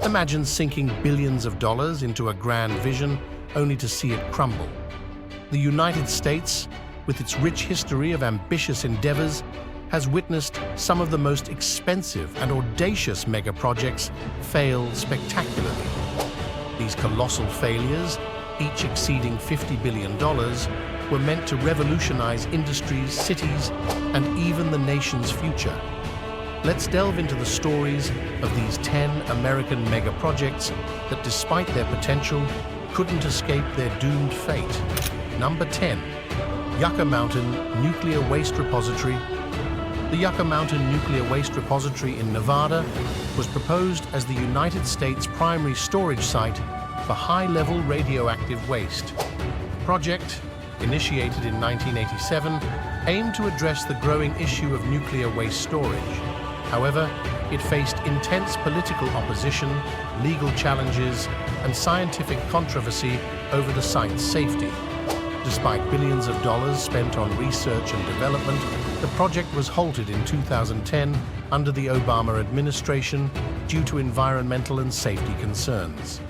Imagine sinking billions of dollars into a grand vision only to see it crumble. The United States, with its rich history of ambitious endeavors, has witnessed some of the most expensive and audacious megaprojects fail spectacularly. These colossal failures, each exceeding $50 billion, were meant to revolutionize industries, cities, and even the nation's future. Let's delve into the stories of these 10 American megaprojects that, despite their potential, couldn't escape their doomed fate. Number 10. Yucca Mountain Nuclear Waste Repository. The Yucca Mountain Nuclear Waste Repository in Nevada was proposed as the United States' primary storage site for high-level radioactive waste. The project, initiated in 1987, aimed to address the growing issue of nuclear waste storage. However, it faced intense political opposition, legal challenges, and scientific controversy over the site's safety. Despite billions of dollars spent on research and development, the project was halted in 2010 under the Obama administration due to environmental and safety concerns.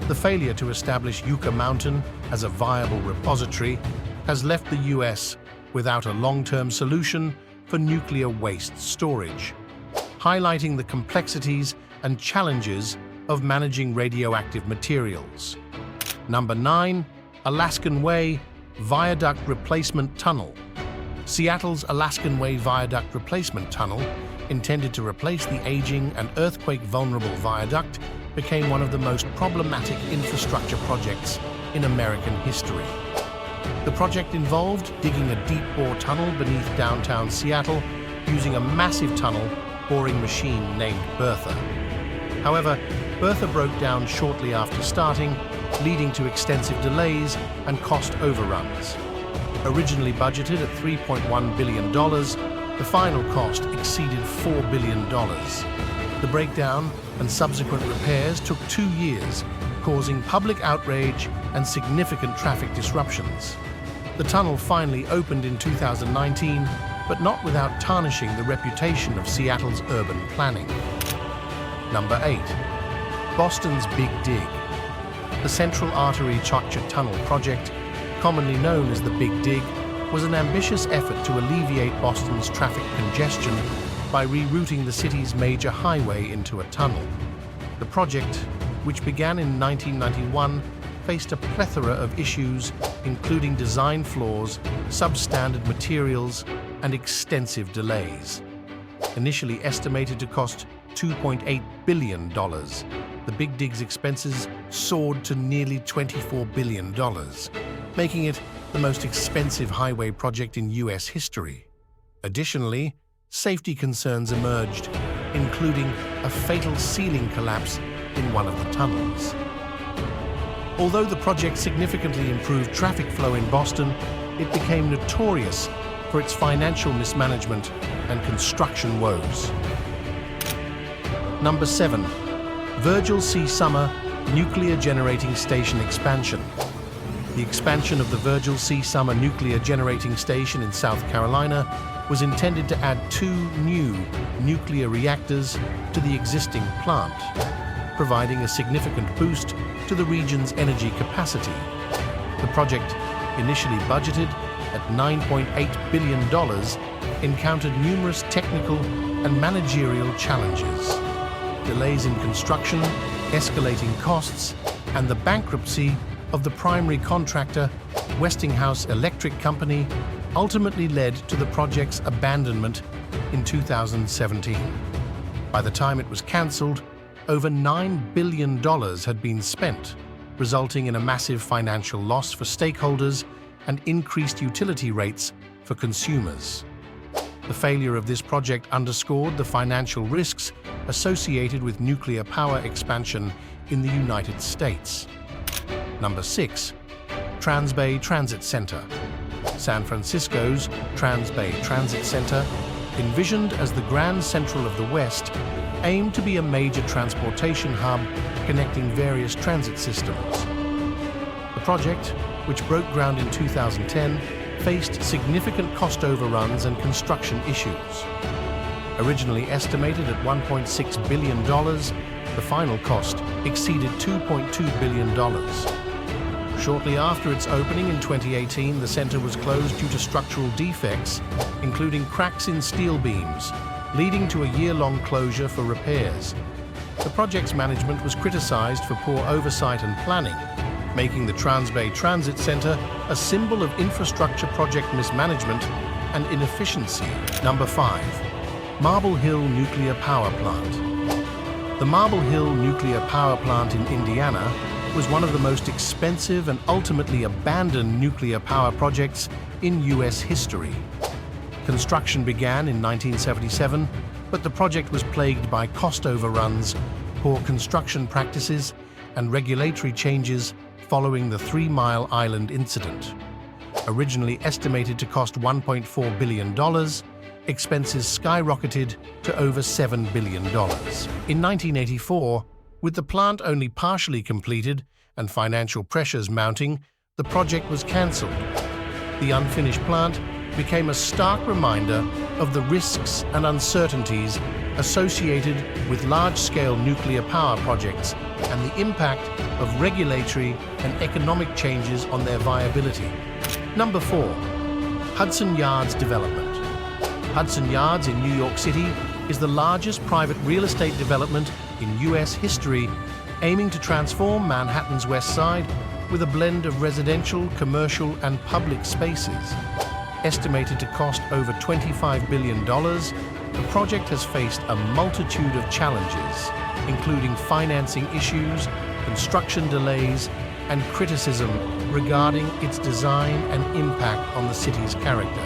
The failure to establish Yucca Mountain as a viable repository has left the U.S. without a long-term solution for nuclear waste storage, highlighting the complexities and challenges of managing radioactive materials. Number 9. Alaskan Way Viaduct Replacement Tunnel. Seattle's Alaskan Way Viaduct Replacement Tunnel, intended to replace the aging and earthquake-vulnerable viaduct, became one of the most problematic infrastructure projects in American history. The project involved digging a deep-bore tunnel beneath downtown Seattle using a massive tunnel boring machine named Bertha. However, Bertha broke down shortly after starting, leading to extensive delays and cost overruns. Originally budgeted at $3.1 billion, the final cost exceeded $4 billion. The breakdown and subsequent repairs took 2 years, causing public outrage and significant traffic disruptions. The tunnel finally opened in 2019, but not without tarnishing the reputation of Seattle's urban planning. Number 8. Boston's Big Dig. The Central Artery Chacha Tunnel project, commonly known as the Big Dig, was an ambitious effort to alleviate Boston's traffic congestion by rerouting the city's major highway into a tunnel. The project, which began in 1991, faced a plethora of issues, including design flaws, substandard materials, and extensive delays. Initially estimated to cost $2.8 billion, the Big Dig's expenses soared to nearly $24 billion, making it the most expensive highway project in U.S. history. Additionally, safety concerns emerged, including a fatal ceiling collapse in one of the tunnels. Although the project significantly improved traffic flow in Boston, it became notorious for its financial mismanagement and construction woes. Number 7. Virgil C. Summer Nuclear Generating Station Expansion. The expansion of the Virgil C. Summer Nuclear Generating Station in South Carolina was intended to add 2 new nuclear reactors to the existing plant, providing a significant boost to the region's energy capacity. The project, initially budgeted at $9.8 billion, encountered numerous technical and managerial challenges. Delays in construction, escalating costs, and the bankruptcy of the primary contractor, Westinghouse Electric Company, ultimately led to the project's abandonment in 2017. By the time it was cancelled, over $9 billion had been spent, resulting in a massive financial loss for stakeholders and increased utility rates for consumers. The failure of this project underscored the financial risks associated with nuclear power expansion in the United States. Number 6. Transbay Transit Center. San Francisco's Transbay Transit Center, envisioned as the Grand Central of the West, aimed to be a major transportation hub connecting various transit systems. The project, which broke ground in 2010, faced significant cost overruns and construction issues. Originally estimated at $1.6 billion, The final cost exceeded $2.2 billion. Shortly after its opening in 2018, the center was closed due to structural defects, including cracks in steel beams, leading to a year-long closure for repairs. The project's management was criticized for poor oversight and planning, making the Transbay Transit Center a symbol of infrastructure project mismanagement and inefficiency. Number 5. Marble Hill Nuclear Power Plant. The Marble Hill Nuclear Power Plant in Indiana was one of the most expensive and ultimately abandoned nuclear power projects in U.S. history. Construction began in 1977, but the project was plagued by cost overruns, poor construction practices, and regulatory changes following the 3 Mile Island incident. Originally estimated to cost $1.4 billion, expenses skyrocketed to over $7 billion. In 1984, with the plant only partially completed and financial pressures mounting, the project was cancelled. The unfinished plant became a stark reminder of the risks and uncertainties associated with large-scale nuclear power projects and the impact of regulatory and economic changes on their viability. Number 4. Hudson Yards Development. Hudson Yards in New York City is the largest private real estate development in U.S. history, aiming to transform Manhattan's West Side with a blend of residential, commercial, and public spaces. Estimated to cost over $25 billion, the project has faced a multitude of challenges, including financing issues, construction delays, and criticism regarding its design and impact on the city's character.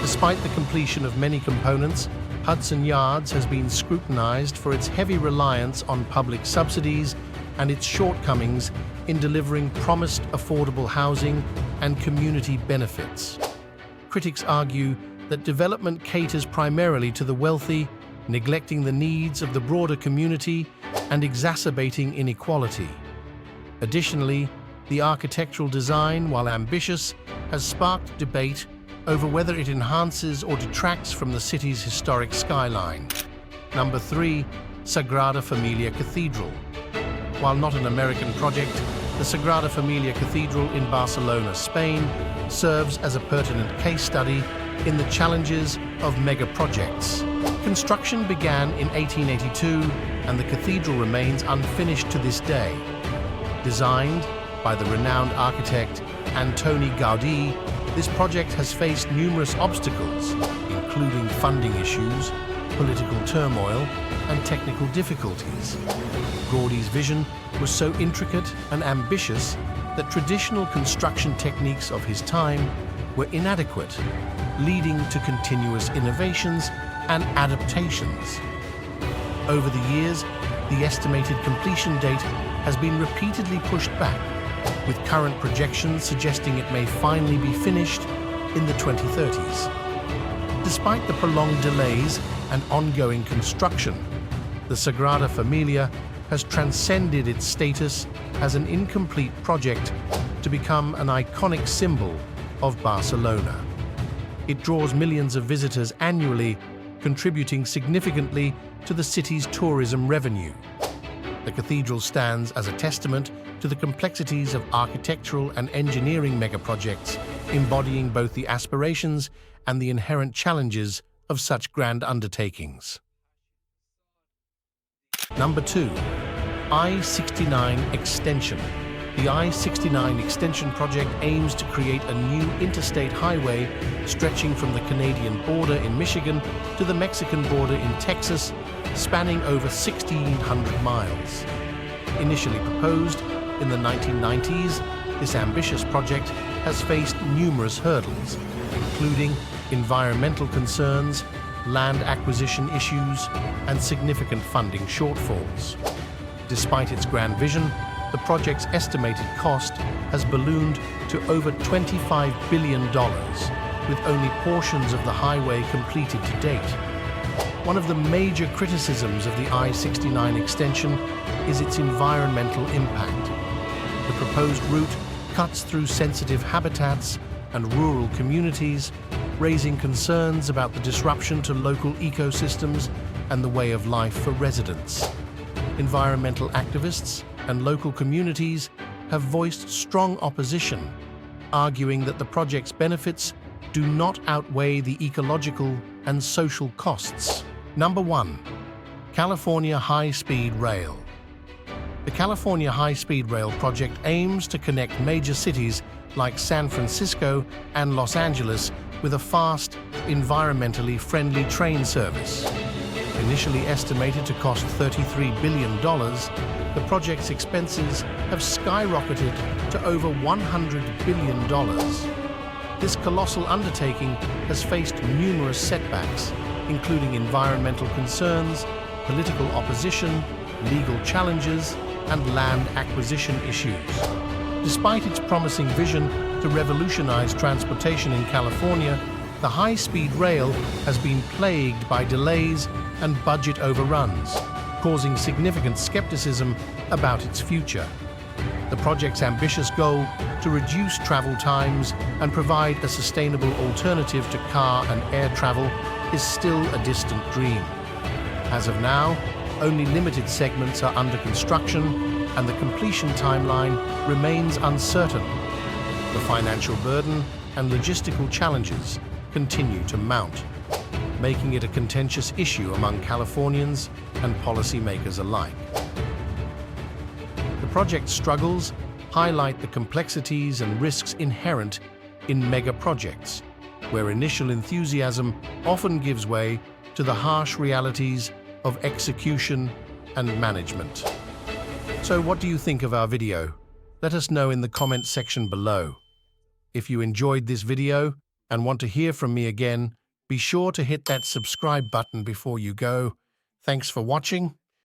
Despite the completion of many components, Hudson Yards has been scrutinized for its heavy reliance on public subsidies and its shortcomings in delivering promised affordable housing and community benefits. Critics argue that development caters primarily to the wealthy, neglecting the needs of the broader community and exacerbating inequality. Additionally, the architectural design, while ambitious, has sparked debate over whether it enhances or detracts from the city's historic skyline. Number 3. Sagrada Familia Cathedral. While not an American project, the Sagrada Familia Cathedral in Barcelona, Spain, serves as a pertinent case study in the challenges of megaprojects. Construction began in 1882, and the cathedral remains unfinished to this day. Designed by the renowned architect Antoni Gaudí, this project has faced numerous obstacles, including funding issues, political turmoil, and technical difficulties. Gaudí's vision was so intricate and ambitious that traditional construction techniques of his time were inadequate, leading to continuous innovations and adaptations. Over the years, the estimated completion date has been repeatedly pushed back, with current projections suggesting it may finally be finished in the 2030s. Despite the prolonged delays and ongoing construction, the Sagrada Familia has transcended its status as an incomplete project to become an iconic symbol of Barcelona. It draws millions of visitors annually, contributing significantly to the city's tourism revenue. The cathedral stands as a testament to the complexities of architectural and engineering megaprojects, embodying both the aspirations and the inherent challenges of such grand undertakings. Number 2. I69 Extension. The I69 Extension project aims to create a new interstate highway stretching from the Canadian border in Michigan to the Mexican border in Texas, spanning over 1,600 miles. Initially proposed in the 1990s, this ambitious project has faced numerous hurdles, including environmental concerns, land acquisition issues, and significant funding shortfalls. Despite its grand vision, the project's estimated cost has ballooned to over $25 billion, with only portions of the highway completed to date. One of the major criticisms of the I69 extension is its environmental impact. The proposed route cuts through sensitive habitats and rural communities, raising concerns about the disruption to local ecosystems and the way of life for residents. environmental activists and local communities have voiced strong opposition, arguing that the project's benefits do not outweigh the ecological and social costs. Number 1. California High-Speed Rail. The California High-Speed Rail project aims to connect major cities like San Francisco and Los Angeles with a fast, environmentally friendly train service. Initially estimated to cost $33 billion, the project's expenses have skyrocketed to over $100 billion. This colossal undertaking has faced numerous setbacks, including environmental concerns, political opposition, legal challenges, and land acquisition issues. Despite its promising vision to revolutionize transportation in California, the high-speed rail has been plagued by delays and budget overruns, causing significant skepticism about its future. The project's ambitious goal to reduce travel times and provide a sustainable alternative to car and air travel is still a distant dream. As of now, only limited segments are under construction, and the completion timeline remains uncertain. The financial burden and logistical challenges continue to mount, making it a contentious issue among Californians and policymakers alike. The project's struggles highlight the complexities and risks inherent in mega-projects, where initial enthusiasm often gives way to the harsh realities of execution and management. So what do you think of our video? Let us know in the comment section below. If you enjoyed this video and want to hear from me again, be sure to hit that subscribe button before you go. Thanks for watching,